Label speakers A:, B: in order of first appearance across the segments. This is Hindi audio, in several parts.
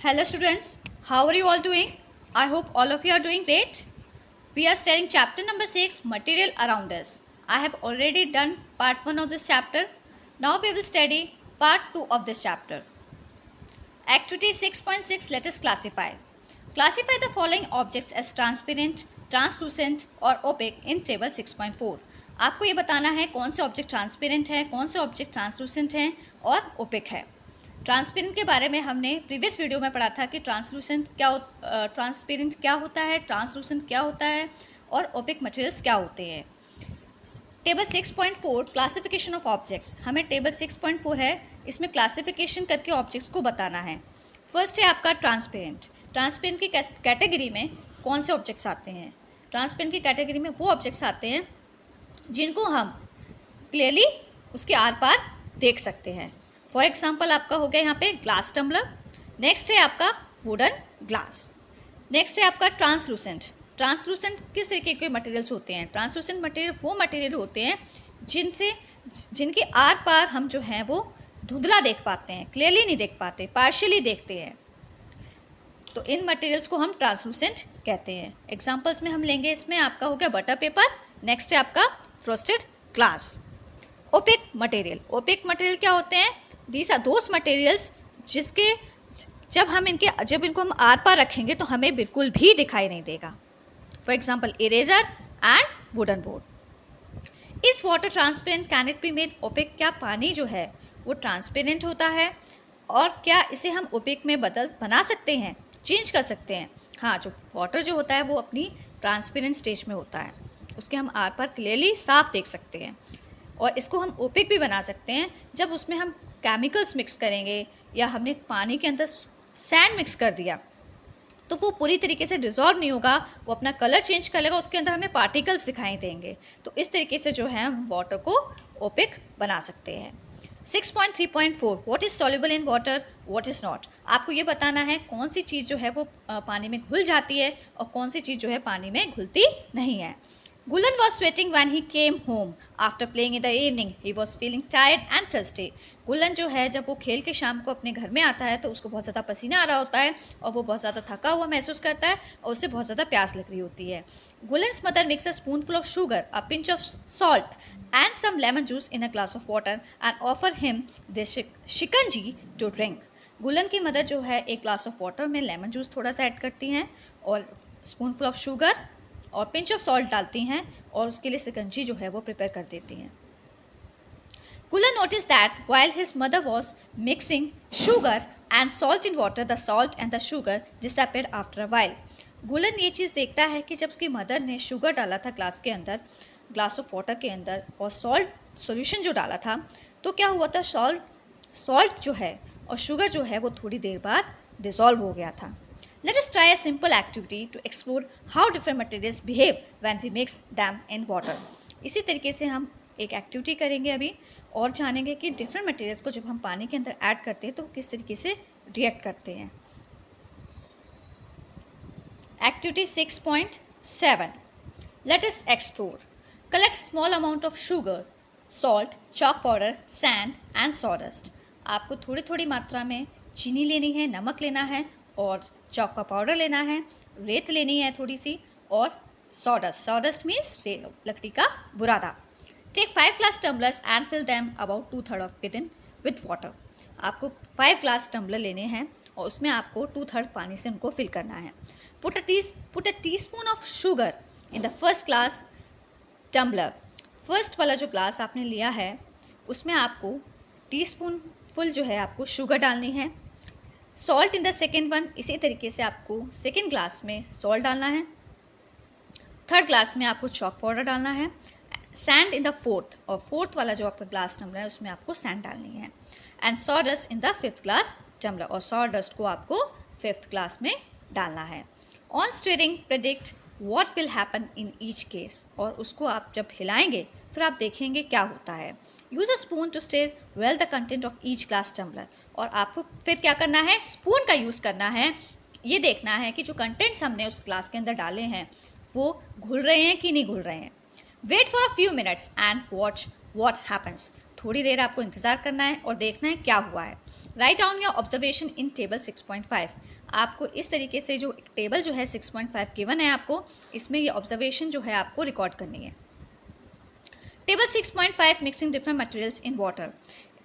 A: Hello students, how are you all doing? I hope all of you are doing great. We are studying chapter number 6, Material Around Us. I have already done part 1 of this chapter. Now we will study part 2 of this chapter. Activity 6.6, let us classify. Classify the following objects as transparent, translucent और opaque in table 6.4. आपको ये बताना है कौन से ऑब्जेक्ट ट्रांसपेरेंट है, कौन से ऑब्जेक्ट ट्रांसलूसेंट हैं और ओपेक है। ट्रांसपेरेंट के बारे में हमने प्रीवियस वीडियो में पढ़ा था कि ट्रांसपेरेंट क्या होता है, ट्रांसलूसेंट क्या होता है और ओपेक मटेरियल्स क्या होते हैं। टेबल 6.4 क्लासिफिकेशन ऑफ ऑब्जेक्ट्स, हमें टेबल 6.4 है, इसमें क्लासिफिकेशन करके ऑब्जेक्ट्स को बताना है। फर्स्ट है आपका ट्रांसपेरेंट। ट्रांसपेरेंट की कैटेगरी में कौन से ऑब्जेक्ट्स आते हैं? ट्रांसपेरेंट की कैटेगरी में वो ऑब्जेक्ट्स आते हैं जिनको हम क्लियरली उसके आर पार देख सकते हैं। फॉर एग्जाम्पल आपका हो गया यहाँ पे ग्लास टम्बलर। नेक्स्ट है आपका वुडन ग्लास। नेक्स्ट है आपका ट्रांसलूसेंट। ट्रांसलूसेंट किस तरीके के मटेरियल्स होते हैं? ट्रांसलूसेंट मटेरियल वो मटेरियल होते हैं जिनके आर पार हम जो हैं वो धुंधला देख पाते हैं, क्लियरली नहीं देख पाते, पार्शियली देखते हैं। तो इन मटेरियल्स को हम ट्रांसलूसेंट कहते हैं। एग्जाम्पल्स में हम लेंगे, इसमें आपका हो गया बटर पेपर। नेक्स्ट है आपका frosted glass. Opaque material. Opaque material क्या होते हैं? दीज आर दोज मटेरियल्स जिसके जब इनको हम आर पार रखेंगे तो हमें बिल्कुल भी दिखाई नहीं देगा। For example eraser and wooden board. Is water transparent, can it be made opaque? क्या पानी जो है वो ट्रांसपेरेंट होता है और क्या इसे हम ओपेक में बना सकते हैं, चेंज कर सकते हैं? हाँ, जो वाटर जो होता है वो अपनी ट्रांसपेरेंट स्टेज में होता है, उसके हम आर पार क्लियरली साफ देख सकते हैं। और इसको हम ओपेक भी बना सकते हैं जब उसमें हम केमिकल्स मिक्स करेंगे या हमने पानी के अंदर सैंड मिक्स कर दिया तो वो पूरी तरीके से डिज़ोल्व नहीं होगा, वो अपना कलर चेंज कर लेगा, उसके अंदर हमें पार्टिकल्स दिखाई देंगे। तो इस तरीके से जो है हम वाटर को ओपेक बना सकते हैं। 6.3.4 what is soluble in water, what is not. आपको ये बताना है कौन सी चीज़ जो है वो पानी में घुल जाती है और कौन सी चीज़ जो है पानी में घुलती नहीं है। Gulen was sweating when he came home after playing in the evening. He was feeling tired and thirsty. गुलन जो है जब वो खेल के शाम को अपने घर में आता है तो उसको बहुत ज़्यादा पसीना आ रहा होता है और वो बहुत ज़्यादा थका हुआ महसूस करता है और उसे बहुत ज़्यादा प्यास लग रही होती है। Gulen's mother makes a spoonful of sugar, a pinch of salt and some lemon juice in a glass of water and offer him this shikanji to drink. गुलन की मदर जो है एक ग्लास ऑफ वाटर में लेमन जूस थोड़ा सा ऐड करती हैं और स्पूनफुल ऑफ शुगर और पिंच ऑफ सॉल्ट डालती हैं और उसके लिए शिकंजी जो है वो प्रिपेयर कर देती हैं। Gulen noticed that while his mother was mixing sugar and salt in water, the salt and the sugar disappeared after a while. गुलन ये चीज़ देखता है कि जब उसकी मदर ने शुगर डाला था ग्लास के अंदर, ग्लास ऑफ वाटर के अंदर, और सॉल्ट सॉल्यूशन जो डाला था तो क्या हुआ था, सॉल्ट जो है और शुगर जो है वो थोड़ी देर बाद डिज़ोल्व हो गया था। Let us try a simple activity to explore how different materials behave when we mix them in water. इसी तरीके से हम एक एक्टिविटी करेंगे अभी और जानेंगे कि डिफरेंट मटेरियल्स को जब हम पानी के अंदर ऐड करते हैं तो किस तरीके से रिएक्ट करते हैं। Activity 6.7 Let us explore. Collect small amount of sugar, salt, chalk powder, sand and sawdust. आपको थोड़ी थोड़ी मात्रा में चीनी लेनी है, नमक लेना है और चॉक का पाउडर लेना है, रेत लेनी है थोड़ी सी और सॉडस्ट मीन्स लकड़ी का बुरादा। Take 5 glass tumblers and fill them about 2/3 of with water. आपको 5 ग्लास टम्बलर लेने हैं और उसमें आपको 2/3 पानी से उनको फिल करना है। Put a teaspoon of sugar in the first glass tumbler. First वाला जो ग्लास आपने लिया है उसमें आपको टीस्पून फुल जो है आपको शुगर डालनी है। Salt in the second one, इसी तरीके से आपको सेकेंड ग्लास में सॉल्ट डालना है। थर्ड ग्लास में आपको चॉक पाउडर डालना है। सैंड इन द फोर्थ, और फोर्थ वाला जो आपका ग्लास टम्बलर है उसमें आपको सैंड डालनी है। And sawdust in the fifth glass tumbler, और सॉडस्ट को आपको फिफ्थ ग्लास में डालना है। On stirring predict what will happen in each case, और उसको आप जब हिलाएंगे फिर आप देखेंगे क्या होता है। Use a spoon to stir well the content of each glass tumbler, और आपको फिर क्या करना है, स्पून का यूज़ करना है। ये देखना है कि जो कंटेंट्स हमने उस ग्लास के अंदर डाले हैं वो घुल रहे हैं कि नहीं घुल रहे हैं। Wait for a few minutes and watch what happens. थोड़ी देर आपको इंतज़ार करना है और देखना है क्या हुआ है। Write down your observation in table 6.5। आपको इस तरीके से जो टेबल जो है 6.5 गिवन है आपको, इसमें ये ऑब्जर्वेशन जो है आपको रिकॉर्ड करनी है। Table 6.5 mixing different materials in water.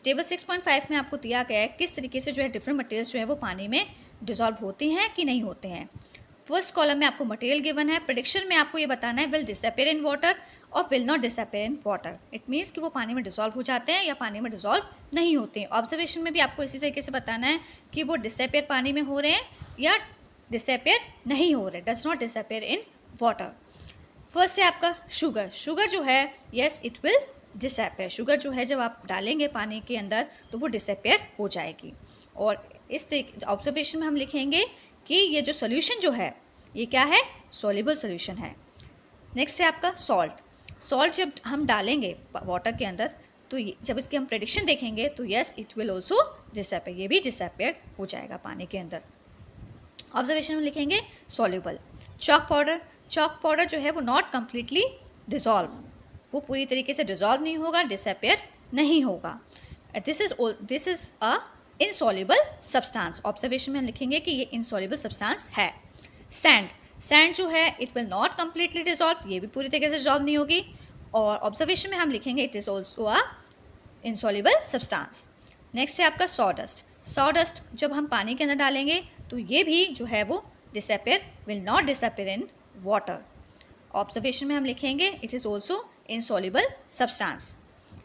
A: Table 6.5 में आपको दिया गया है किस तरीके से जो है डिफरेंट मटेरियल्स जो है वो पानी में डिसॉल्व होती हैं कि नहीं होते हैं। फर्स्ट कॉलम में आपको मटेरियल गिवन है, प्रेडिक्शन में आपको ये बताना है विल डिसअपियर इन वाटर और will not disappear in water. It means कि वो पानी में डिसॉल्व हो जाते हैं या पानी में डिसॉल्व नहीं होते हैं। ऑब्जर्वेशन में भी आपको इसी तरीके से बताना है कि वो डिसअपियर पानी में हो रहे हैं या डिसअपियर नहीं हो रहे, does not disappear in water. First है आपका शुगर। शुगर जो है yes it will disappear. Sugar जो है जब आप डालेंगे पानी के अंदर तो वो डिसअपियर हो जाएगी। और इस ऑब्जर्वेशन में हम लिखेंगे कि ये जो सोल्यूशन जो है ये क्या है, सॉल्युबल सोल्यूशन है। नेक्स्ट है आपका सॉल्ट। सॉल्ट जब हम डालेंगे वाटर के अंदर तो जब इसकी हम प्रेडिक्शन देखेंगे तो yes it will also disappear, ये भी डिसअपियर हो जाएगा पानी के अंदर। ऑब्जर्वेशन में लिखेंगे soluble. Chalk powder. Chalk powder जो है वो नॉट कम्प्लीटली डिसॉल्व, वो पूरी तरीके से डिसॉल्व नहीं होगा, डिसअपियर नहीं होगा। This is a insoluble substance. Observation में हम लिखेंगे कि ये इनसॉल्युबल सब्सटेंस है। सैंड। सैंड जो है it will not completely dissolve, ये भी पूरी तरीके से डिसॉल्व नहीं होगी। और ऑब्जर्वेशन में हम लिखेंगे it is also a insoluble substance. Next है आपका सॉडस्ट। सॉडस्ट जब हम पानी के अंदर डालेंगे तो ये भी जो है वो disappear, will not disappear in water. Observation में हम लिखेंगे it is also insoluble substance.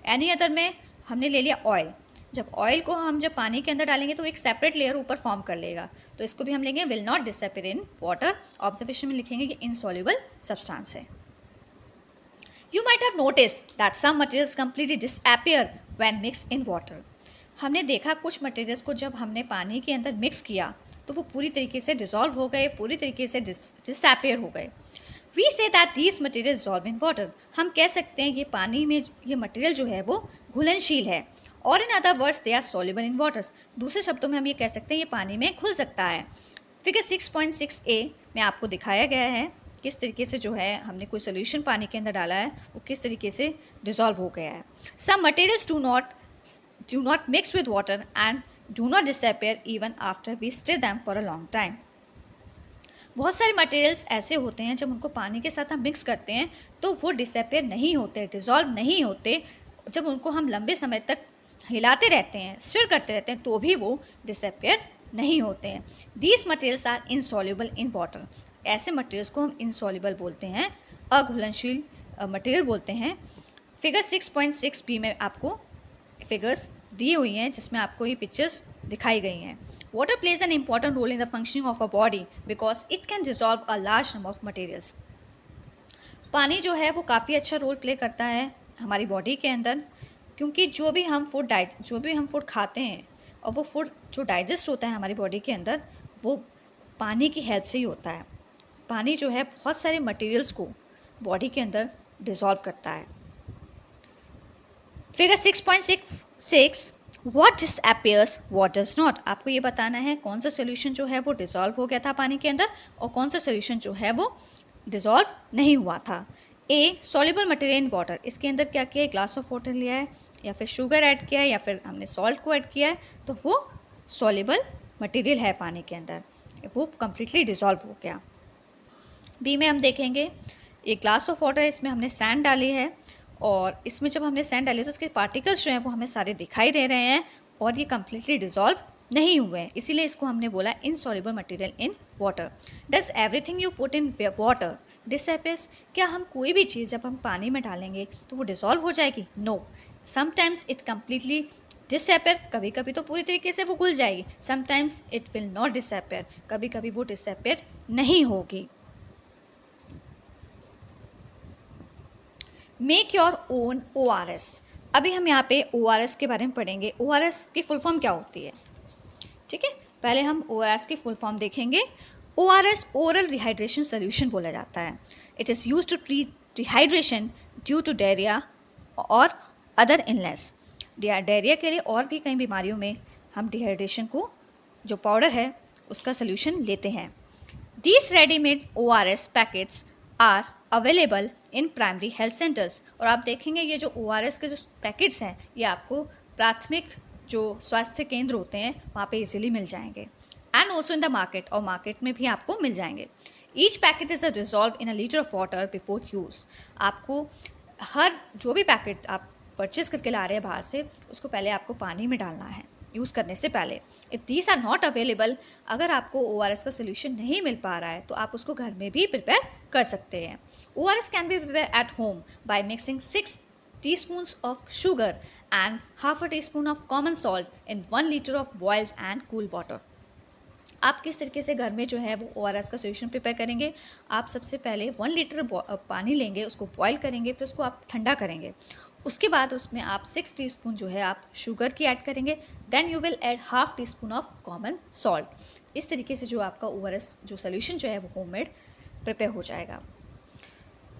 A: Any other में हमने ले लिया ऑयल। जब ऑयल को हम जब पानी के अंदर डालेंगे तो एक सेपरेट लेयर ऊपर फॉर्म कर लेगा, तो इसको भी हम लेंगे will not disappear in water. Observation में लिखेंगे कि इनसॉल्युबल सब्सटेंस है। You might have noticed that some materials completely disappear when mixed in water. हमने देखा कुछ मटेरियल्स को जब हमने पानी के अंदर मिक्स किया तो वो पूरी तरीके से डिसॉल्व हो गए, पूरी तरीके से डिसअपियर हो गए। We say that these material dissolve in water. हम कह सकते हैं ये पानी में ये मटेरियल जो है वो घुलनशील है, और in other words they are soluble in waters. दूसरे शब्दों में हम ये कह सकते हैं ये पानी में घुल सकता है। फिगर 6.6a में आपको दिखाया गया है किस तरीके से जो है हमने कोई सोल्यूशन पानी के अंदर डाला है वो किस तरीके से डिसॉल्व हो गया है। Some materials do not mix with water and do not disappear even after we stir them for a long time. बहुत सारे मटेरियल्स ऐसे होते हैं जब उनको पानी के साथ हम मिक्स करते हैं तो वो डिसअपियर नहीं होते, डिसॉल्व नहीं होते। जब उनको हम लंबे समय तक हिलाते रहते हैं, स्टिर करते रहते हैं, तो भी वो डिसअपियर नहीं होते हैं। These materials are insoluble in water. ऐसे मटेरियल्स को हम इनसॉल्युबल बोलते हैं, अघुलनशील मटेरियल बोलते हैं। फिगर 6.6b में आपको फिगर्स दी हुई हैं जिसमें आपको ये पिक्चर्स दिखाई गई हैं। Water plays an important role in the functioning of a body because it can dissolve a large number of materials. पानी जो है वो काफ़ी अच्छा रोल प्ले करता है हमारी बॉडी के अंदर, क्योंकि जो भी हम फूड खाते हैं और वो फूड जो डाइजेस्ट होता है हमारी बॉडी के अंदर वो पानी की हेल्प से ही होता है। पानी जो है बहुत सारे मटेरियल्स को बॉडी के अंदर डिसॉल्व करता है। Figure 6.6 what disappears what does not. आपको ये बताना है कौन सा सोल्यूशन जो है वो डिसॉल्व हो गया था पानी के अंदर और कौन सा सोल्यूशन जो है वो डिसॉल्व नहीं हुआ था। ए सॉल्युबल मटेरियल इन वाटर, इसके अंदर क्या किया है, ग्लास ऑफ वाटर लिया है या फिर शुगर ऐड किया है या फिर हमने सॉल्ट को ऐड किया है तो वो सॉल्युबल मटेरियल है पानी के अंदर, वो कम्प्लीटली डिसॉल्व हो गया। बी में हम देखेंगे एक ग्लास ऑफ वाटर, इसमें हमने सैंड डाली है और इसमें जब हमने सैंड डाली तो उसके पार्टिकल्स जो हैं वो हमें सारे दिखाई दे रहे हैं और ये कम्प्लीटली डिसॉल्व नहीं हुए हैं, इसीलिए इसको हमने बोला insoluble material in water. Does everything you put in water disappears. क्या हम कोई भी चीज़ जब हम पानी में डालेंगे तो वो डिसॉल्व हो जाएगी? No, sometimes it completely disappear, कभी कभी तो पूरी तरीके से वो घुल जाएगी। Sometimes it will not disappear, कभी कभी वो डिसअपियर नहीं होगी। Make your own ORS। अभी हम यहाँ पे ORS के बारे में पढ़ेंगे। ORS की फुल फॉर्म क्या होती है, ठीक है, पहले हम ORS की फुल फॉर्म देखेंगे। ORS ओरल रिहाइड्रेशन सोल्यूशन बोला जाता है। It is use to treat dehydration due to diarrhoea और अदर इलनेस। डायरिया के लिए और भी कई बीमारियों में हम डिहाइड्रेशन को जो पाउडर है उसका सोल्यूशन लेते हैं। These readymade ORS packets are available in primary health centres. और आप देखेंगे ये जो ORS के जो पैकेट्स हैं ये आपको प्राथमिक जो स्वास्थ्य केंद्र होते हैं वहाँ पे इजीली मिल जाएंगे। And also in the market, और मार्केट में भी आपको मिल जाएंगे। Each packet is a dissolve in a litre of water before use. आपको हर जो भी पैकेट आप परचेज करके ला रहे हैं बाहर से, उसको पहले आपको पानी में डालना है यूज़ करने से पहले। If these are not available, अगर आपको ORS का सोल्यूशन नहीं मिल पा रहा है तो आप उसको घर में भी प्रिपेयर कर सकते हैं। ORS can be prepare at home by mixing 6 teaspoons of sugar and half a teaspoon of common salt in 1 liter of boiled and cool water। आप किस तरीके से घर में जो है वो ORS का सोल्यूशन प्रिपेयर करेंगे? आप सबसे पहले 1 लीटर पानी लेंगे, उसको बॉयल करेंगे, फिर उसको आप ठंडा करेंगे। उसके बाद उसमें आप 6 टीस्पून जो है आप शुगर की ऐड करेंगे। Then you will add half teaspoon of common salt. इस तरीके से जो आपका ORS जो सोल्यूशन जो है वो होममेड प्रिपेयर हो जाएगा।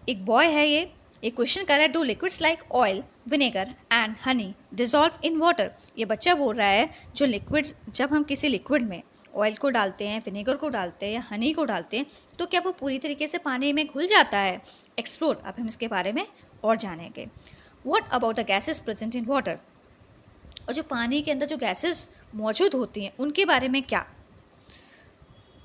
A: एक बॉय है ये क्वेश्चन कर रहा है, do liquids like oil, vinegar and honey dissolve in water. ये बच्चा बोल रहा है जो लिक्विड्स, जब हम किसी लिक्विड में ऑयल को डालते हैं, विनेगर को डालते हैं या हनी को डालते हैं, तो क्या वो पूरी तरीके से पानी में घुल जाता है? एक्सप्लोर, अब हम इसके बारे में और जानेंगे। What about the gases present in water? और जो पानी के अंदर जो गैसेस मौजूद होती हैं उनके बारे में क्या?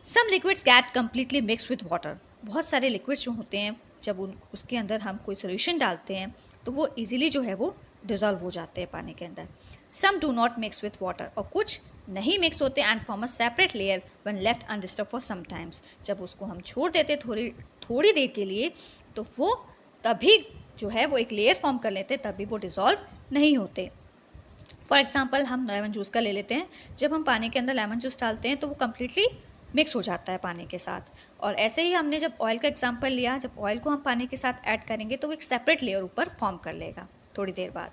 A: Some liquids get completely mix with water. बहुत सारे लिक्विड्स जो होते हैं जब उसके अंदर हम कोई सोल्यूशन डालते हैं तो वो इजीली जो है वो डिजॉल्व हो जाते हैं पानी के अंदर। Some do not mix with water, और कुछ नहीं मिक्स होते and form a separate layer when left undisturb for some times. जब उसको हम छोड़ देते थोड़ी देर के लिए तो वो तभी जो है वो एक लेयर फॉर्म कर लेते, तभी वो डिजॉल्व नहीं होते। फॉर एग्जाम्पल हम लेमन जूस का ले लेते हैं। जब हम पानी के अंदर लेमन जूस डालते हैं तो वो कम्प्लीटली मिक्स हो जाता है पानी के साथ। और ऐसे ही हमने जब ऑयल का एग्जांपल लिया, जब ऑयल को हम पानी के साथ ऐड करेंगे तो वो एक सेपरेट लेयर ऊपर फॉर्म कर लेगा थोड़ी देर बाद।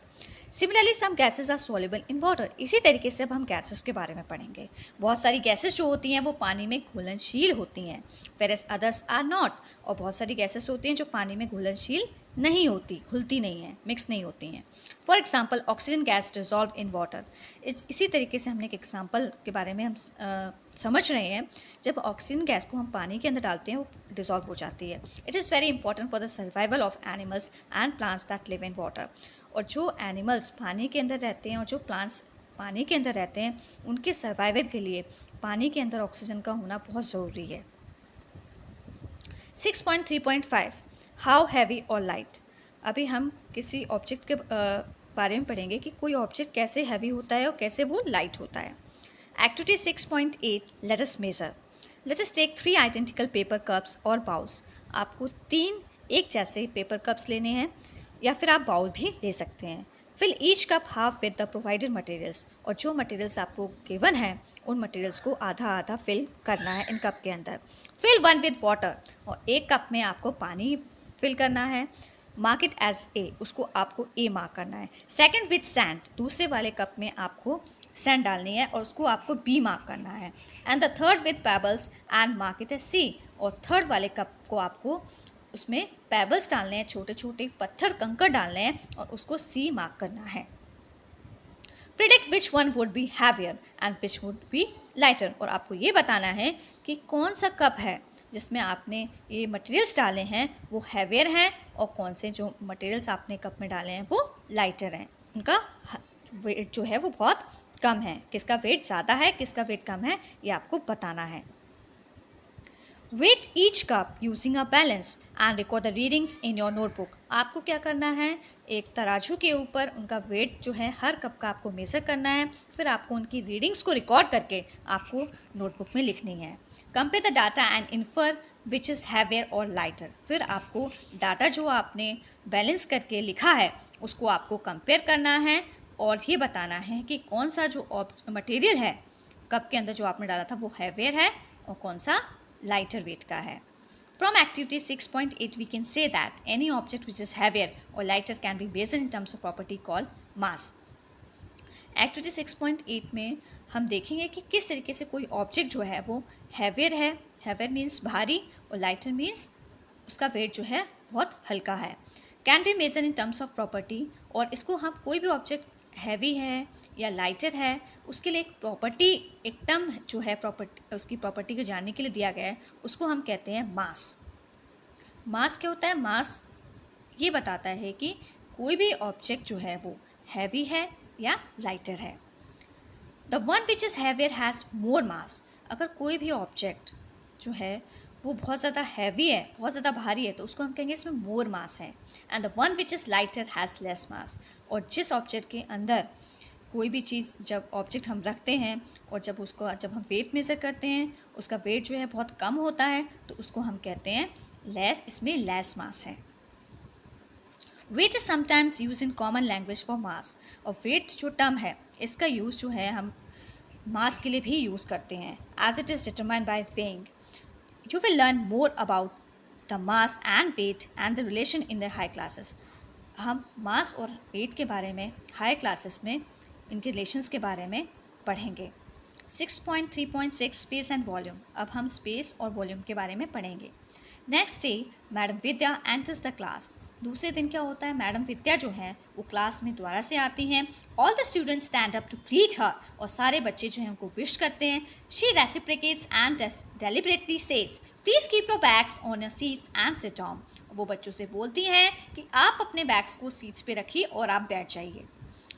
A: Similarly some gases are soluble in water. इसी तरीके से अब हम गैसेस के बारे में पढ़ेंगे। बहुत सारी गैसेस जो होती हैं वो पानी में घुलनशील होती हैं, whereas अदर्स आर नॉट। और बहुत सारी गैसेस होती हैं जो पानी में घुलनशील नहीं होती, घुलती नहीं है, मिक्स नहीं होती हैं। For example oxygen gas dissolve in water. इसी तरीके से हमने एक एग्जाम्पल के बारे में हम समझ रहे हैं। जब ऑक्सीजन गैस को हम पानी के अंदर डालते हैं वो डिजॉल्व हो जाती है। It is very important for the survival of animals and plants that live in water. और जो एनिमल्स पानी के अंदर रहते हैं और जो प्लांट्स पानी के अंदर रहते हैं, उनके सर्वाइवल के लिए पानी के अंदर ऑक्सीजन का होना बहुत ज़रूरी है। 6.3.5 हाउ हैवी और लाइट। अभी हम किसी ऑब्जेक्ट के बारे में पढ़ेंगे कि कोई ऑब्जेक्ट कैसे हैवी होता है और कैसे वो लाइट होता है। Activity 6.8 let us measure. Let us take 3 identical paper cups और बाउल्स। आपको 3 एक जैसे पेपर कप्स लेने हैं या फिर आप बाउल भी ले सकते हैं। Fill each cup half with the provided materials. और जो मटेरियल्स आपको गिवन है उन मटेरियल्स को आधा आधा फिल करना है इन कप के अंदर। फिल 1 विद वाटर, और एक कप में आपको पानी फिल करना है। मार्क इट एज ए, उसको आपको ए मार्क करना है। सेकंड विद सैंड, दूसरे वाले कप में आपको सैंड डालनी है और उसको आपको बी मार्क करना है। And the third with pebbles and mark it as C, और थर्ड वाले कप को आपको उसमें पेबल्स डालने हैं, छोटे छोटे पत्थर कंकड़ डालने हैं और उसको सी मार्क करना है। Predict which one would be heavier and which would be lighter, और आपको ये बताना है कि कौन सा कप है जिसमें आपने ये मटेरियल्स डाले हैं वो हैवियर हैं और कौन से जो मटेरियल्स आपने कप में डाले हैं वो लाइटर हैं, उनका वेट जो है वो बहुत कम है। किसका वेट ज़्यादा है, किसका वेट कम है, ये आपको बताना है। Weigh each cup using a balance and record the readings in your notebook. आपको क्या करना है, एक तराजू के ऊपर उनका वेट जो है हर कप का आपको मेज़र करना है, फिर आपको उनकी रीडिंग्स को रिकॉर्ड करके आपको नोटबुक में लिखनी है। Compare the data and infer which is heavier और लाइटर। फिर आपको डाटा जो आपने बैलेंस करके लिखा है उसको आपको कंपेयर करना है और ये बताना है कि कौन सा जो मटेरियल है कप के अंदर जो आपने डाला था वो हैवियर है और कौन सा लाइटर वेट का है। From activity 6.8 we can say that any object which is heavier or lighter can be measured in terms of property called mass. Activity 6.8 में हम देखेंगे कि किस तरीके से कोई ऑब्जेक्ट जो है वो हैवियर है, हैवियर मीन्स भारी, और लाइटर मीन्स उसका वेट जो है बहुत हल्का है। Can be measure in terms of property, और इसको हम कोई भी ऑब्जेक्ट हैवी है या लाइटर है उसके लिए एक प्रॉपर्टी, एक टर्म जो है प्रॉपर्टी, उसकी प्रॉपर्टी को जानने के लिए दिया गया है, उसको हम कहते हैं मास। मास क्या होता है? मास ये बताता है कि कोई भी ऑब्जेक्ट जो है वो हैवी है या लाइटर है। The one which is heavier has more mass. अगर कोई भी ऑब्जेक्ट जो है वो बहुत ज़्यादा हैवी है, बहुत ज़्यादा भारी है, तो उसको हम कहेंगे इसमें मोर मास है। And the one which is lighter has less मास। और जिस ऑब्जेक्ट के अंदर कोई भी चीज़, जब ऑब्जेक्ट हम रखते हैं और जब हम वेट मेज़र करते हैं, उसका वेट जो है बहुत कम होता है, तो उसको हम कहते हैं लेस, इसमें लेस मास है। Weight is sometimes use in common language for mass. और वेट जो टर्म है, इसका यूज़ जो है हम मास के लिए भी यूज़ करते हैं, as it is determined by weighing. You will learn more about the mass and weight and the relation in the high classes. हम मास और वेट के बारे में हाई क्लासेस में इनके रिलेशंस के बारे में पढ़ेंगे। 6.3.6 स्पेस एंड वॉल्यूम। अब हम स्पेस और वॉल्यूम के बारे में पढ़ेंगे। Next day madam Vidya enters the class. दूसरे दिन क्या होता है, मैडम विद्या जो है वो क्लास में दोबारा से आती हैं। All the students stand up to greet her. और सारे बच्चे जो हैं उनको विश करते हैं। She reciprocates and deliberately says please keep your bags on your seats and sit down. वो बच्चों से बोलती हैं कि आप अपने बैग्स को सीट्स पे रखिए और आप बैठ जाइए।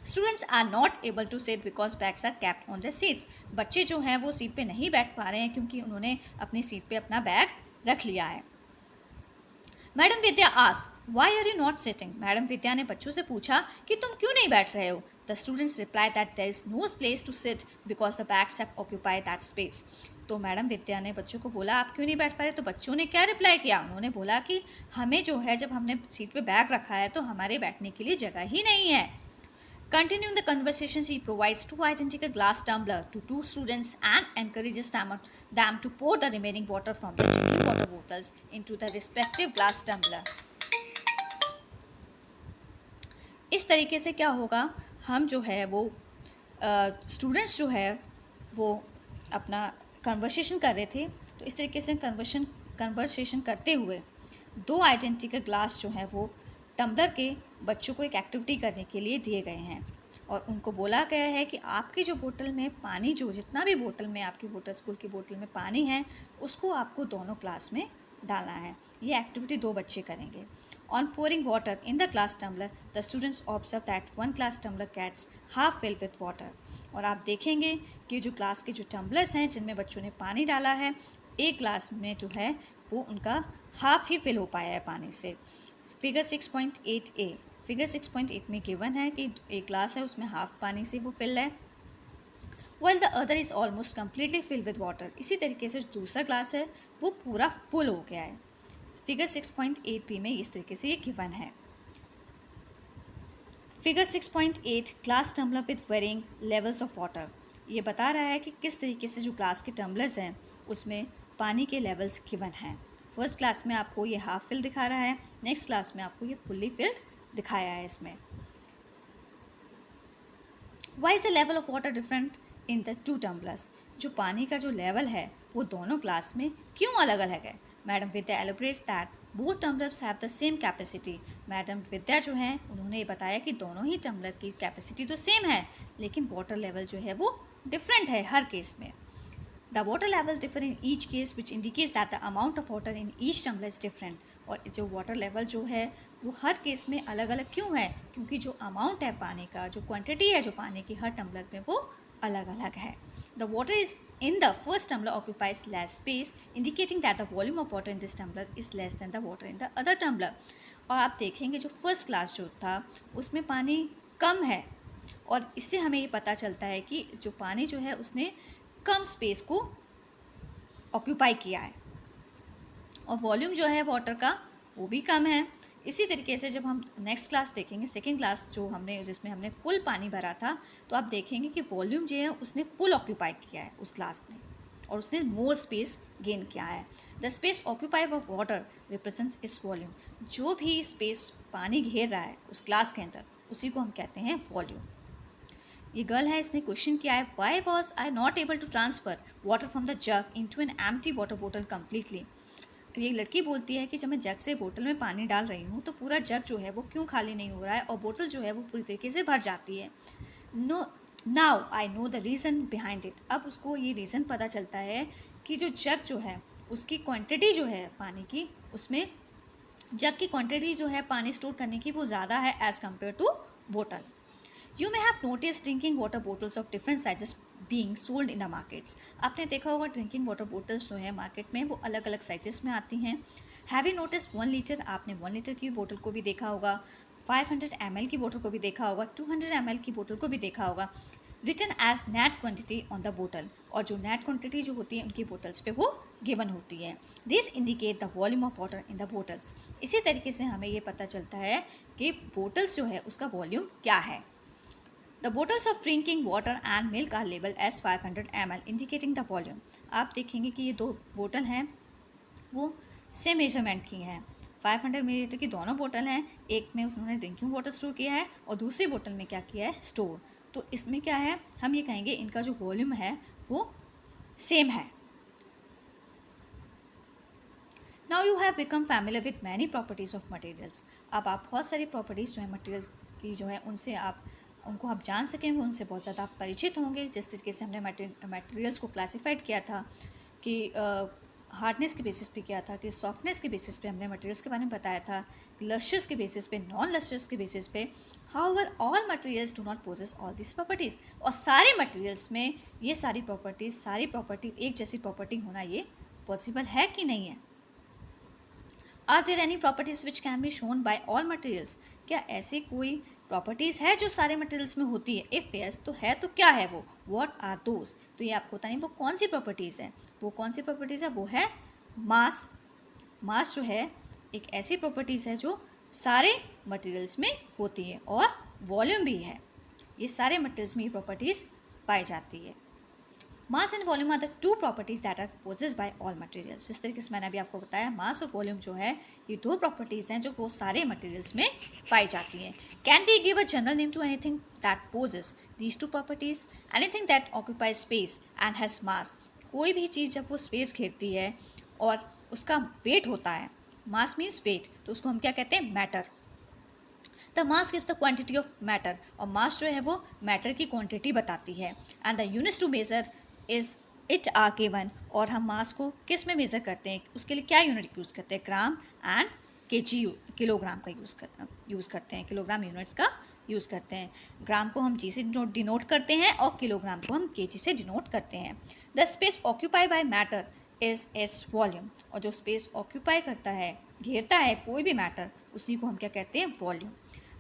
A: Students are not able to sit because bags are kept on the seats. बच्चे जो हैं वो सीट पे नहीं बैठ पा रहे हैं क्योंकि उन्होंने अपनी सीट पे अपना बैग रख लिया है। Madam Vidya ask why are you not sitting. Madam Vidya ने बच्चों से पूछा कि तुम क्यों नहीं बैठ रहे हो। The students reply that there is no place to sit because the bags have occupied that space. तो मैडम विद्या ने बच्चों को बोला आप क्यों नहीं बैठ पा रहे। तो बच्चों ने क्या रिप्लाई किया, उन्होंने बोला कि हमें जो है, जब हमने सीट पे बैग रखा है तो हमारे बैठने के लिए जगह ही नहीं है। Continuing the conversation, she provides two identical glass tumblers to two students and encourages them to pour the remaining water from the drinking water bottles into the respective glass tumbler. इस तरीके से क्या होगा, हम जो है वो स्टूडेंट्स जो है वो अपना कन्वर्सेशन कर रहे थे। तो इस तरीके से कन्वर्सेशन करते हुए दो आइडेंटिकल ग्लास जो हैं वो टम्बलर के बच्चों को एक एक्टिविटी करने के लिए दिए गए हैं। और उनको बोला गया है कि आपकी जो बोतल में पानी, जो जितना भी बोतल में आपकी बोतल, स्कूल की बोतल में पानी है, उसको आपको दोनों क्लास में डालना है। ये एक्टिविटी दो बच्चे करेंगे। On pouring water in the glass tumbler the students observe that one glass tumbler gets half fill with water. और आप देखेंगे कि जो क्लास के जो टम्बलर्स हैं जिनमें बच्चों ने पानी डाला है, एक क्लास में जो है वो उनका हाफ ही फिल हो पाया है पानी से। फिगर 6.8a, फिगर 6.8 में गिवन है कि एक ग्लास है उसमें हाफ पानी से वो फिल है, while the other is almost completely filled with water। इसी तरीके से जो दूसरा ग्लास है वो पूरा फुल हो गया है। फिगर 6.8b में इस तरीके से ये गिवन है। Figure 6.8 glass tumbler with varying levels of water. ये बता रहा है कि किस तरीके से जो ग्लास के टम्बलर्स हैं उसमें पानी के लेवल्स गिवन हैं। फर्स्ट क्लास में आपको ये हाफ फिल दिखा रहा है, नेक्स्ट क्लास में आपको ये फुल्ली फिल्ड दिखाया है। इसमें why is the level of water different in the two tumblers. जो पानी का जो लेवल है वो दोनों क्लास में क्यों अलग अलग है। Madam Vidya elaborates that both tumblers have the same capacity. Madam Vidya जो है उन्होंने ये बताया कि दोनों ही टम्बलर की कैपेसिटी तो सेम है, लेकिन वाटर लेवल जो है वो डिफरेंट है हर केस में। The water level differ in each case, which indicates that the amount of water in each tumbler is different। और जो वाटर लेवल जो है वो हर केस में अलग अलग क्यों है, क्योंकि जो अमाउंट है पानी का, जो क्वांटिटी है जो पानी की हर टम्बलर में वो अलग अलग है। The water is in the first tumbler occupies less space, indicating that the volume of water in this tumbler is less than the water in the other tumbler। और आप देखेंगे जो फर्स्ट क्लास जो था उसमें पानी कम है, और इससे हमें ये पता चलता है कि जो पानी जो है उसने कम स्पेस को ऑक्यूपाई किया है, और वॉल्यूम जो है वाटर का वो भी कम है। इसी तरीके से जब हम नेक्स्ट क्लास देखेंगे, सेकेंड क्लास जो हमने जिसमें हमने फुल पानी भरा था, तो आप देखेंगे कि वॉल्यूम जो है उसने फुल ऑक्यूपाई किया है उस क्लास ने, और उसने मोर स्पेस गेन किया है। The space occupy by water represents its volume. जो भी स्पेस पानी घेर रहा है उस क्लास के अंदर, उसी को हम कहते हैं वॉल्यूम। ये गर्ल है, इसने क्वेश्चन किया है why was I not able to transfer water from the jug into an empty water बोतल कम्प्लीटली। तो ये लड़की बोलती है कि जब मैं जग से बोतल में पानी डाल रही हूँ तो पूरा जग जो है वो क्यों खाली नहीं हो रहा है, और बोतल जो है वो पूरी तरीके से भर जाती है। Now I know the reason behind it. अब उसको ये रीज़न पता चलता है कि जो जग जो है उसकी क्वान्टिटी जो है पानी की, उसमें जग की क्वान्टिटी जो है पानी स्टोर करने की वो ज़्यादा है एज़ कम्पेयर टू बोतल। You may have noticed drinking water bottles of different sizes being sold in the markets. आपने देखा होगा ड्रिंकिंग वाटर बोटल्स जो है मार्केट में वो अलग अलग साइजेस में आती हैं। हैव यू नोटिस 1 लीटर, आपने 1 लीटर की बोतल को भी देखा होगा, 500 ml की बोतल को भी देखा होगा, 200 ml की बोतल को भी देखा होगा, written as net quantity on the बोतल, और जो नेट क्वांटिटी जो होती है उनकी बोटल्स पे वो गिवन होती है। This indicate the volume of water in the bottles. इसी तरीके से हमें ये पता चलता है कि बोटल्स जो है उसका वॉल्यूम क्या है। The bottles of drinking water and milk are label as 500 ml indicating the volume. आप देखेंगे कि ये दो बोतल हैं वो सेम मेजरमेंट की हैं। 500 मिलीलीटर की दोनों बोतल हैं, एक में उन्होंने ड्रिंकिंग वाटर स्टोर किया है और दूसरी बोतल में क्या किया है, स्टोर। तो इसमें क्या है, हम ये कहेंगे इनका जो वॉल्यूम है वो सेम है। Now you have become familiar with many properties of materials. अब आप बहुत सारी प्रॉपर्टीज जो है मटेरियल की जो है उनको आप जान सकेंगे, उनसे बहुत ज़्यादा आप परिचित होंगे। जिस तरीके से हमने मटेरियल्स को क्लासीफाइड किया था कि हार्डनेस के बेसिस पे किया था, कि सॉफ्टनेस के बेसिस पे हमने मटेरियल्स के बारे में बताया था, लस्टर्स के बेसिस पे, नॉन लस्टर्स के बेसिस पे। However all materials do not possess all this properties. और सारे मटेरियल्स में ये सारी प्रॉपर्टी एक जैसी प्रॉपर्टी होना ये पॉसिबल है कि नहीं है। Are there any properties which can be shown by all materials. क्या ऐसी कोई प्रॉपर्टीज़ है जो सारे मटेरियल्स में होती है? इफ़ यस तो है तो क्या है वो, व्हाट आर दोज। तो ये आपको बतानी वो कौन सी प्रॉपर्टीज़ है। वो कौन सी प्रॉपर्टीज़ है, वो है मास। मास जो है एक ऐसी प्रॉपर्टीज़ है जो सारे मटेरियल्स में होती है, और वॉल्यूम भी है, ये सारे मटेरियल्स में ये प्रॉपर्टीज़ पाई जाती है। Mass and volume are the two properties that are possessed by all materials. जिस तरीके से मैंने अभी आपको बताया, मास और वॉल्यूम जो है ये दो प्रॉपर्टीज हैं जो वो सारे मटेरियल्स में पाई जाती हैं। Can we give a general name to anything that possess these two properties? Anything that occupies space and has mass. कोई भी चीज़ जब वो स्पेस घेरती है और उसका वेट होता है, मास मीन्स वेट, तो उसको हम क्या कहते हैं, matter. The mass gives the quantity of matter, और मास जो है वो मैटर की क्वांटिटी बताती है। And the units to measure is it are given. और हम मास को किस में मेज़र करते हैं, उसके लिए क्या यूनिट यूज़ करते हैं, ग्राम एंड केजी, किलोग्राम का यूज़ करते हैं, किलोग्राम यूनिट्स का यूज़ करते हैं। ग्राम को हम जी से डिनोट करते हैं और किलोग्राम को हम केजी से डिनोट करते हैं। The space occupy by matter is its volume. और जो स्पेस ऑक्यूपाई करता है, घेरता है कोई भी मैटर, उसी को हम क्या कहते हैं, volume.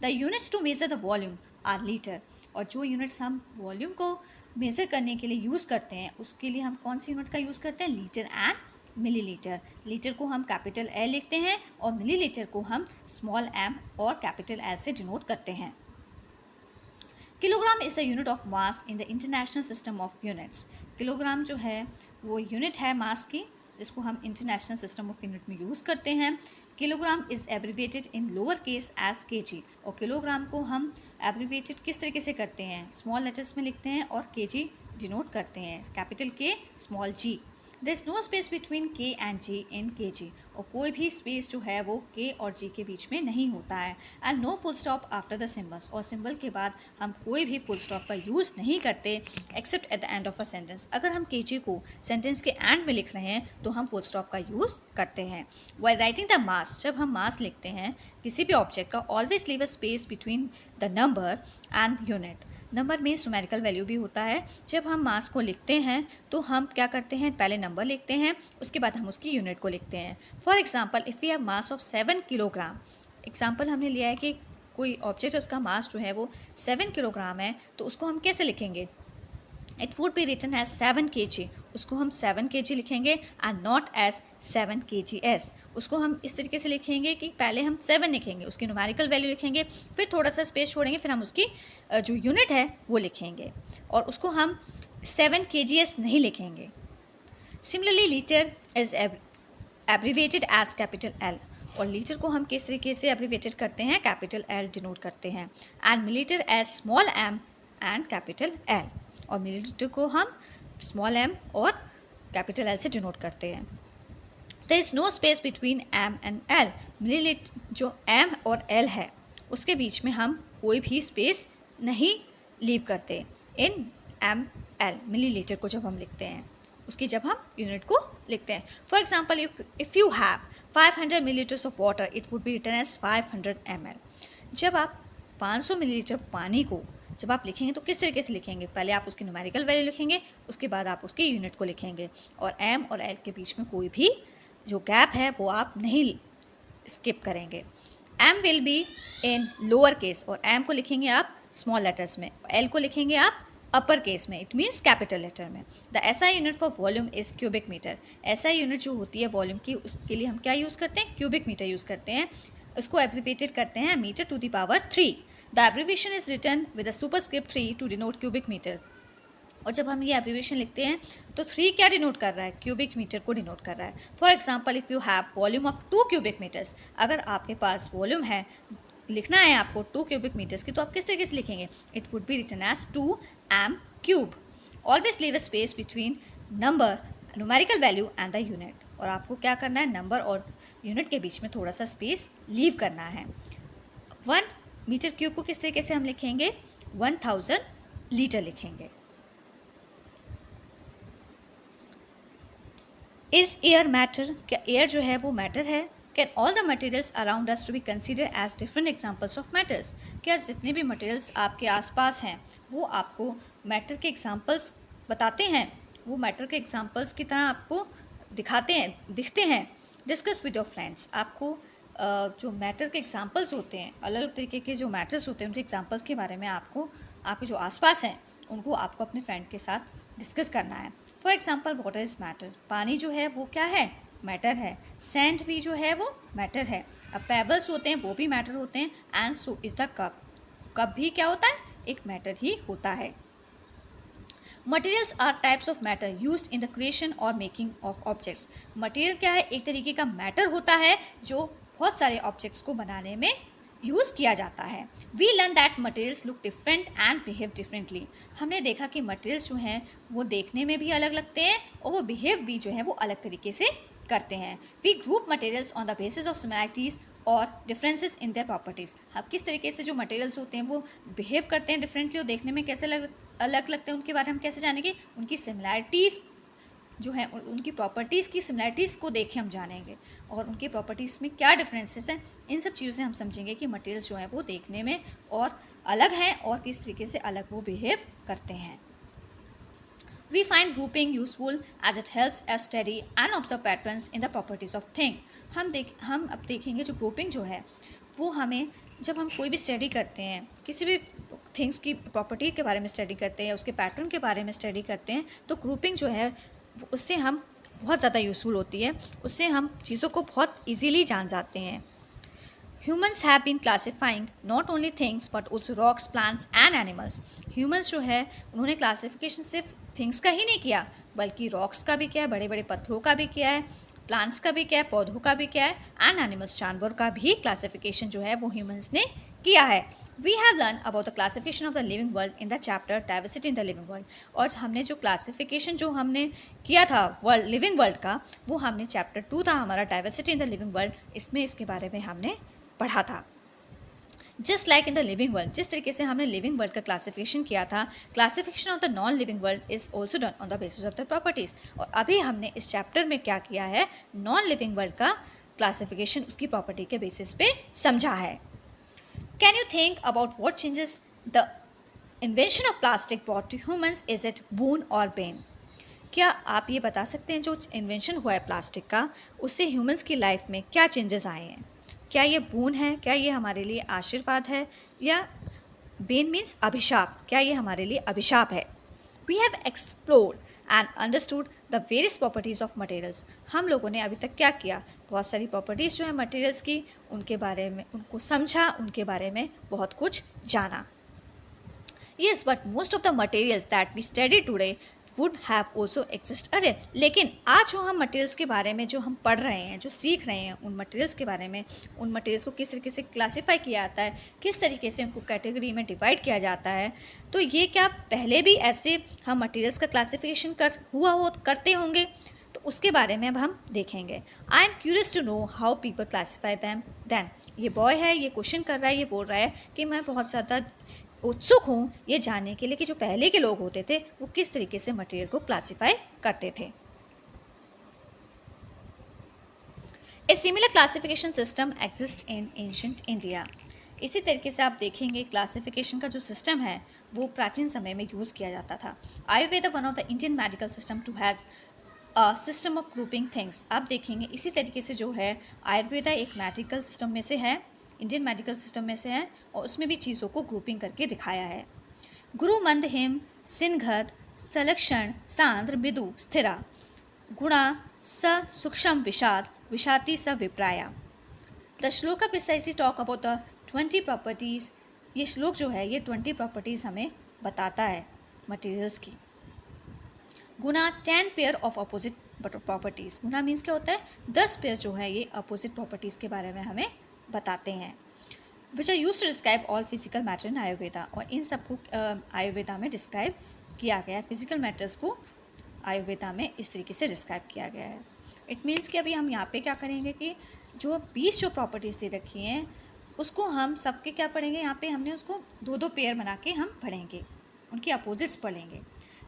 A: The units to measure the volume are litre. और जो यूनिट्स हम वॉल्यूम को मेज़र करने के लिए यूज़ करते हैं, उसके लिए हम कौन सी यूनिट का यूज़ करते हैं, लीटर एंड मिलीलीटर। लीटर को हम कैपिटल एल लिखते हैं और मिलीलीटर को हम स्मॉल एम और कैपिटल एल से डिनोट करते हैं। Kilogram is the unit of mass in the international system of units. Kilogram जो है वो यूनिट है मास की, जिसको हम इंटरनेशनल सिस्टम ऑफ यूनिट में यूज़ करते हैं। Kilogram is abbreviated in lower case as KG. और किलोग्राम को हम एब्रीविएटेड किस तरीके से करते हैं, स्मॉल लेटर्स में लिखते हैं और केजी डिनोट करते हैं, capital K small G. There is no space between K and G in K G. और कोई भी स्पेस जो है वो के और जी के बीच में नहीं होता है। And no full stop after the symbols. और सिंबल के बाद हम कोई भी फुल स्टॉप का यूज़ नहीं करते accept at the end of a sentence. अगर हम के जी को सेंटेंस के एंड में लिख रहे हैं तो हम फुल स्टॉप का यूज़ करते हैं। वाइल राइटिंग द मास, जब हम मास लिखते हैं किसी भी ऑब्जेक्ट का, always leave a space between the number and unit. Number means numerical value भी होता है। जब हम मास को लिखते हैं तो हम क्या करते हैं, पहले नंबर लिखते हैं, उसके बाद हम उसकी यूनिट को लिखते हैं। For example, if we have mass of 7 kilogram. Example हमने लिया है कि कोई ऑब्जेक्ट है, उसका मास जो है वो 7 किलोग्राम है, तो उसको हम कैसे लिखेंगे, it would be written as 7 kg। उसको हम 7 kg लिखेंगे एंड नॉट एज 7 kgs। उसको हम इस तरीके से लिखेंगे कि पहले हम 7 लिखेंगे, उसकी न्यूमेरिकल वैल्यू लिखेंगे, फिर थोड़ा सा स्पेस छोड़ेंगे, फिर हम उसकी जो यूनिट है वो लिखेंगे, और उसको हम 7 kgs नहीं लिखेंगे। Similarly litre is abbreviated as capital L. और लीटर को हम किस तरीके से एब्रीविएटेड करते हैं, कैपिटल एल डिनोट करते हैं। And millilitre as small M and capital L. और मिलीलीटर को हम स्मॉल एम और कैपिटल एल से डिनोट करते हैं। There is no space between M and L. Millilitre जो एम और एल है उसके बीच में हम कोई भी स्पेस नहीं लीव करते इन एम एल। मिलीलीटर को जब हम लिखते हैं, उसकी जब हम यूनिट को लिखते हैं। For example, if you have 500 millilitres of water, it would be written as 500 ml। जब आप 500 मिलीलीटर पानी को जब आप लिखेंगे तो किस तरीके से लिखेंगे, पहले आप उसकी न्यूमेरिकल वैल्यू लिखेंगे, उसके बाद आप उसके यूनिट को लिखेंगे, और एम और एल के बीच में कोई भी जो गैप है वो आप नहीं स्किप करेंगे। M will be in lower case, और एम को लिखेंगे आप स्मॉल लेटर्स में, एल को लिखेंगे आप अपर केस में, इट मीन्स कैपिटल लेटर में। The SI unit for volume is cubic metre. SI unit जो होती है वॉल्यूम की, उसके लिए हम क्या यूज़ करते हैं, क्यूबिक मीटर यूज़ करते हैं, उसको एब्रिविएटेड करते हैं metre to the power 3। The abbreviation is written with the superscript 3 to denote cubic metre. और जब हम ये एब्रिविएशन लिखते हैं तो 3 क्या डिनोट कर रहा है, क्यूबिक मीटर को डिनोट कर रहा है। For example, if you have volume of 2 cubic metres, अगर आपके पास वॉल्यूम है, लिखना है आपको 2 क्यूबिक मीटर्स की, तो आप किस तरीके से लिखेंगे, it would be written as 2 m cube. Always leave a space between number, numerical value and the unit. और आपको क्या करना है, नंबर और यूनिट के बीच में थोड़ा सा स्पेस लीव करना है। 1 मीटर क्यूब को किस तरीके से हम लिखेंगे, 1000 लीटर लिखेंगे। इज एयर मैटर, क्या एयर जो है वो मैटर है। Can all the materials around us to be consider as different examples of matters, क्या जितने भी मटेरियल्स आपके आसपास हैं वो आपको मैटर के एग्जाम्पल्स बताते हैं, वो मैटर के एग्जाम्पल्स की तरह आपको दिखते हैं। डिस्कस विद योर फ्रेंड्स, आपको जो मैटर के एग्जाम्पल्स होते हैं, अलग अलग तरीके के जो मैटर्स होते हैं उनके एग्जाम्पल्स के बारे में आपको, आपके जो आसपास हैं उनको आपको अपने फ्रेंड के साथ डिस्कस करना है। For example, water is matter, पानी जो है वो क्या है, मैटर है। सैंड भी जो है वो मैटर है। अब पेबल्स होते हैं वो भी मैटर होते हैं। And so is the cup, cup भी क्या होता है, एक मैटर ही होता है। Materials are types of matter used in the creation और मेकिंग ऑफ ऑब्जेक्ट्स। मटेरियल क्या है, एक तरीके का मैटर होता है जो बहुत सारे ऑब्जेक्ट्स को बनाने में यूज़ किया जाता है। We learn that materials look different and behave differently. हमने देखा कि मटेरियल्स जो हैं वो देखने में भी अलग लगते हैं और वो बिहेव भी जो है वो अलग तरीके से करते हैं। We group materials on the basis of similarities और डिफरेंसेस इन देयर प्रॉपर्टीज़। अब किस तरीके से जो मटेरियल्स होते हैं वो बिहेव करते हैं डिफरेंटली और देखने में कैसे अलग लगते हैं, उनके बारे में हम कैसे जानेंगे, उनकी सिमिलैरिटीज़ जो है, उनकी प्रॉपर्टीज़ की सिमिलैरिटीज़ को देख के हम जानेंगे, और उनकी प्रॉपर्टीज़ में क्या डिफरेंसेस हैं, इन सब चीज़ों से हम समझेंगे कि मटेरियल्स जो हैं वो देखने में और अलग हैं और किस तरीके से अलग वो बिहेव करते हैं। We find grouping useful as it helps us study and observe patterns in the properties of thing. हम अब देखेंगे जो ग्रुपिंग जो है वो हमें, जब हम कोई भी स्टडी करते हैं, किसी भी थिंग्स की प्रॉपर्टी के बारे में स्टडी करते हैं, उसके पैटर्न के बारे में स्टडी करते हैं, तो ग्रुपिंग जो है उससे हम बहुत ज़्यादा यूज़फुल होती है, उससे हम चीज़ों को बहुत ईजीली जान जाते हैं। Humans have been classifying not only things but also rocks, plants and animals. Humans जो है उन्होंने क्लासिफिकेशन सिर्फ थिंग्स का ही नहीं किया, बल्कि रॉक्स का भी किया है, बड़े बड़े पत्थरों का भी किया है, प्लांट्स का भी किया है, पौधों का भी किया है, एंड एनिमल्स, जानवर का भी क्लासिफिकेशन जो है वो ह्यूमंस ने किया है। We have learn about the classification of the living world in the chapter diversity in the living world. और हमने जो क्लासिफिकेशन जो हमने किया था वर्ल्ड, लिविंग वर्ल्ड का, वो हमने चैप्टर 2 था हमारा diversity in the living world, इसमें इसके बारे में हमने पढ़ा था। Just like in the living world, जिस तरीके से हमने लिविंग वर्ल्ड का क्लासिफिकेशन किया था, classification of the non living world is also done on the basis of the properties. और अभी हमने इस चैप्टर में क्या किया है, नॉन लिविंग वर्ल्ड का क्लासिफिकेशन उसकी प्रॉपर्टी के बेसिस पे समझा है। Can you think about what changes the invention of plastic brought to humans, is it boon or bane. क्या आप ये बता सकते हैं जो इन्वेंशन हुआ है प्लास्टिक का, उससे ह्यूमंस की लाइफ में क्या चेंजेस आए हैं, क्या ये बून है, क्या ये हमारे लिए आशीर्वाद है, या बेन मीन्स अभिशाप, क्या ये हमारे लिए अभिशाप है। We have explored and understood the various properties of materials. हम लोगों ने अभी तक क्या किया, बहुत सारी प्रॉपर्टीज़ जो है मटेरियल्स की, उनके बारे में उनको समझा, उनके बारे में बहुत कुछ जाना। Yes, but most of the materials that we study today would have also exist earlier. लेकिन आज जो हम मटेरियल्स के बारे में जो हम पढ़ रहे हैं, जो सीख रहे हैं, उन मटेरियल्स के बारे में, उन मटेरियल्स को किस तरीके से क्लासीफाई किया जाता है, किस तरीके से उनको कैटेगरी में डिवाइड किया जाता है, तो ये क्या पहले भी ऐसे हम मटेरियल्स का क्लासिफिकेशन करते होंगे, तो उसके बारे में अब हम देखेंगे। I am curious to know how people classify them then. ये बॉय है, ये क्वेश्चन कर रहा है, ये बोल रहा है कि मैं बहुत ज़्यादा उत्सुक हूँ ये जानने के लिए कि जो पहले के लोग होते थे वो किस तरीके से मटेरियल को क्लासिफाई करते थे। A similar classification system exists in ancient India. इसी तरीके से आप देखेंगे क्लासिफिकेशन का जो सिस्टम है वो प्राचीन समय में यूज़ किया जाता था। Ayurveda one of the Indian medical system too has system of grouping things. आप देखेंगे इसी तरीके से जो है आयुर्वेदा एक मेडिकल सिस्टम में से है, इंडियन मेडिकल सिस्टम में से है, और उसमें भी चीज़ों को ग्रुपिंग करके दिखाया है। गुरु मंद हिम सिनघत सलक्षण सांद्र मृदु स्थिरा गुणा स सूक्ष्म विषाद विषाति स विप्राया। The shloka precisely talk about the 20 properties. ये श्लोक जो है ये 20 प्रॉपर्टीज़ हमें बताता है मटेरियल्स की। गुना 10 pair of opposite properties. Guna means क्या होता है, 10 पेयर जो है ये अपोजिट प्रॉपर्टीज़ के बारे में हमें बताते हैं। Which are use to describe all physical matter in Ayurveda. और इन सबको आयुर्वेदा में डिस्क्राइब किया गया है। फिजिकल मैटर्स को आयुर्वेदा में इस तरीके से डिस्क्राइब किया गया है। इट मीन्स कि अभी हम यहाँ पे क्या करेंगे कि जो 20 जो प्रॉपर्टीज़ दे रखी हैं उसको हम सबके क्या पढ़ेंगे, यहाँ पे हमने उसको 2-2 पेयर बना के हम पढ़ेंगे, उनकी अपोजिट्स पढ़ेंगे।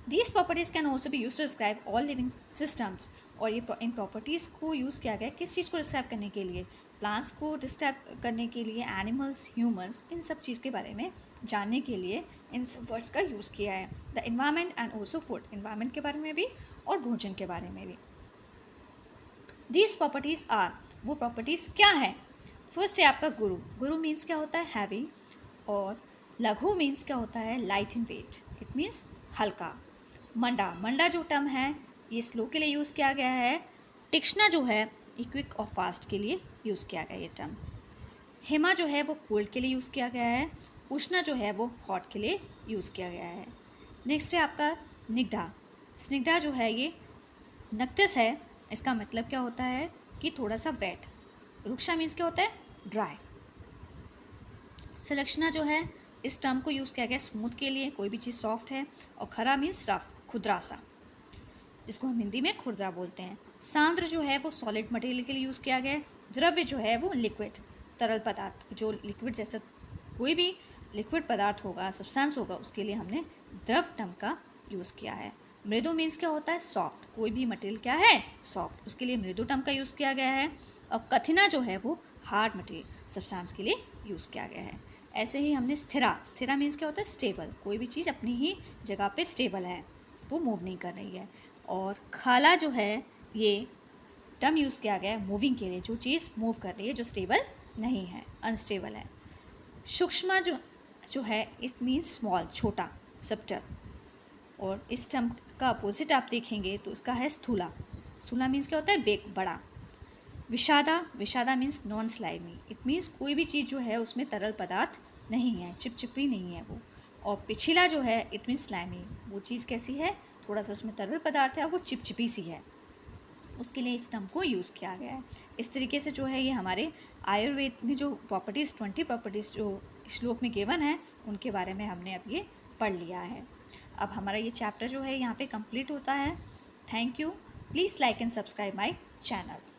A: These properties can also be used to describe all living systems। और ये इन प्रॉपर्टीज़ को यूज़ किया गया किस चीज़ को डिस्क्राइब करने के लिए, प्लांट्स को डिस्क्राइब करने के लिए, एनिमल्स, ह्यूमंस, इन सब चीज़ के बारे में जानने के लिए इन सब वर्ड्स का यूज़ किया है। The environment and also food, environment के बारे में भी और भोजन के बारे में भी। दीज प्रॉपर्टीज़ आर, वो प्रॉपर्टीज़ क्या है। फर्स्ट है आपका गुरु। गुरु मीन्स क्या होता है, हैवी। और लघु मीन्स क्या होता है, light in weight, it means हल्का। मंडा, मंडा जो टर्म है ये स्लो के लिए यूज़ किया गया है। तीक्ष्णा जो है ये क्विक और फास्ट के लिए यूज़ किया गया ये टर्म। हिमा जो है वो कोल्ड के लिए यूज़ किया गया है। उष्णा जो है वो हॉट के लिए यूज़ किया गया है। नेक्स्ट है आपका निग्धा। स्निग्धा जो है ये नक्टस है, इसका मतलब क्या होता है कि थोड़ा सा वेट। रुक्षा मीन्स क्या होता है, ड्राई। सलक्षणा जो है इस टर्म को यूज़ किया गया स्मूथ के लिए, कोई भी चीज़ सॉफ्ट है। और खरा मीन्स रफ, खुदरा सा, जिसको हम हिंदी में खुरदरा बोलते हैं। सांद्र जो है वो सॉलिड मटेरियल के लिए यूज़ किया गया है। द्रव्य जो है वो लिक्विड, तरल पदार्थ, जो लिक्विड जैसा कोई भी लिक्विड पदार्थ होगा, सब्सटेंस होगा, उसके लिए हमने द्रव टर्म का यूज़ किया है। मृदु मीन्स क्या होता है, सॉफ्ट, कोई भी मटेरियल क्या है, सॉफ्ट, उसके लिए मृदु टर्म का यूज़ किया गया है। और कठिना जो है वो हार्ड मटेरियल सब्सटेंस के लिए यूज़ किया गया है। ऐसे ही हमने स्थिरा, स्थिरा मीन्स क्या होता है, स्टेबल, कोई भी चीज़ अपनी ही जगह पे स्टेबल है, वो मूव नहीं कर रही है। और खाला जो है ये टर्म यूज़ किया गया है मूविंग के लिए, जो चीज़ मूव कर रही है, जो स्टेबल नहीं है, अनस्टेबल है। सूक्ष्म जो है इट मीन्स स्मॉल, छोटा, सब्टल। और इस टर्म का अपोजिट आप देखेंगे तो इसका है स्थूला। स्थूला मीन्स क्या होता है, बिग, बड़ा। विषादा, विषादा means non slimy, it means कोई भी चीज़ जो है उसमें तरल पदार्थ नहीं है, चिपचिपी नहीं है वो। और पिछला जो है इट मीन्स स्लाइमी, वो चीज़ कैसी है, थोड़ा सा उसमें तरल पदार्थ है, वो चिपचिपी सी है, उसके लिए इस टर्म को यूज़ किया गया है। इस तरीके से जो है ये हमारे आयुर्वेद में जो प्रॉपर्टीज़ 20 प्रॉपर्टीज़ जो श्लोक में गिवन है उनके बारे में हमने अब ये पढ़ लिया है। अब हमारा ये चैप्टर जो है यहाँ पे कंप्लीट होता है। Thank you. Please like and subscribe my channel.